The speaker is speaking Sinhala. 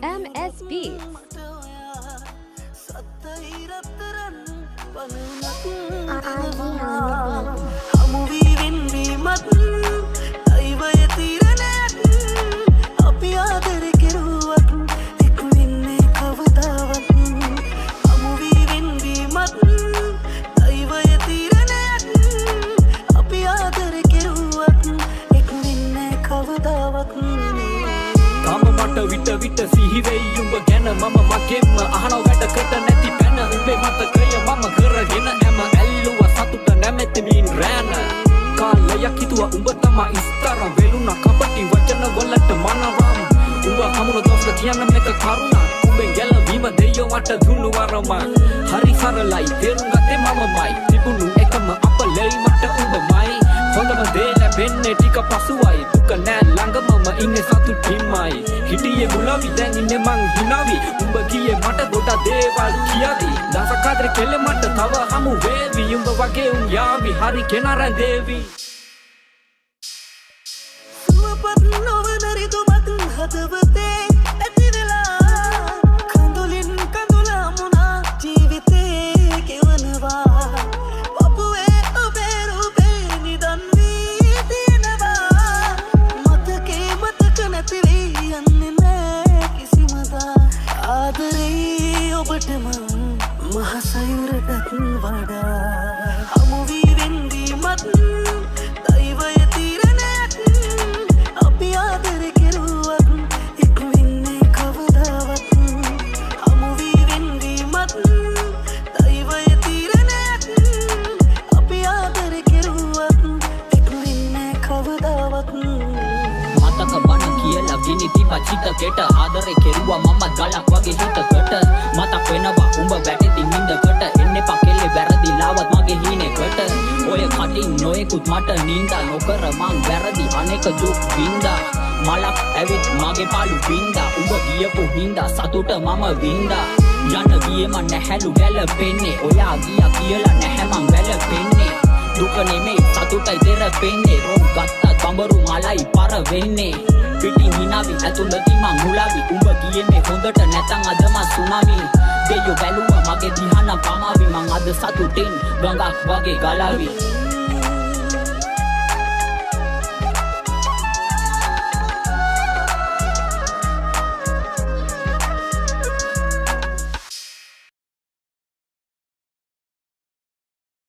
MS Beats. විට සිහි වෙයි උඹ ගැන මම මගෙන්ම අහන වැඩකට නැති පැන උඹේ මතකය මම කරගෙන හැම ඇල්ලුවා සතුට නැමැති මින් රෑන කාලයක් හිතුවා උඹ තමයි ඉස්තරම් වෙලුණා කපටි වචන වලට මනරම් උඹ හමුන දොස්ත කියන මේක කරුණා උඹෙන් ගැලවීම දෙයෝ මට දුන්නු වරම හරි සරලයි තේරුම් ගත්තේ මමමයි තිබුණු එකම අපලෙයි මට උඹමයි හොඳම දේ ලැබෙන්නේ ටික පසුවයි දුක නෑ ළඟමම ඉන්නේ සතුටින්මයි හිටියේ මුලවි දැන් ඉන්නේ මං හිනාවි උඹ කියේ මට ගොඩක් දේවල් කියාවි දසකාදර කෙල්ල මට තව හමු වේවි උඹ වගේ උන් යාවි හරි කෙනා රැඳේවි සුවපත් නොවන රිදුමක් හදවතේ ඇති වෙලා කඳුලින් කඳුලා මුණා ජීවිතේ කෙවනවා පපුවේ ඔබේ රූපේ නිදන් වී තියෙනවා මතකේ මතක නැති වී යන්නේ නෑ කිසිමදා ආදරේ ඔබටම මහසයුරටත් වඩා හමු වී වෙන්වීමත් දෛවය තීරණයක් අපි ආදර කෙරුවත් එක් වෙන්නේ කවදාවත් හමු වී වෙන්වීමත් දෛවය තීරණයක් අපි ආදර කෙරුවත් එක් වෙන්නේ කවදාවත් මතක බණ කියලා විනිති පචිතකට ආදරේ කෙරුවා මම ගලක් වගේ හිතකට මතක් වෙනවා උඹ වැටෙති නින්දකට එන්නේ පකෙලේ වැරදිලාවත් මගේ හීනෙකට ඔය කටින් නොයෙකුත් මට නින්දා නොකර මං වැරදි අනේක දුක් වින්දා මලක් ඇවිත් මගේ පාළු වින්දා උඹ ගියපු හින්දා සතුට මම වින්දා යන ගියේම නැහැලු ගැලපෙන්නේ ඔයා ගියා කියලා නැහැ මං වැළපෙන්නේ දුක නෙමෙයි සතුටයි දෙරපෙන්නේ රොම් ගත්තා බඹරු මලයි පර වෙන්නේ පිටින් හිනාවි ඇතුළතින් මං මුලාවි උඹ ගියේ මේ හොඳට නැතන් අද මං සුනාවි දෙයෝ බැලුවා මගේ දිහානම් පමාවි මං අද සතුටින් ගඟක් වගේ ගලාවි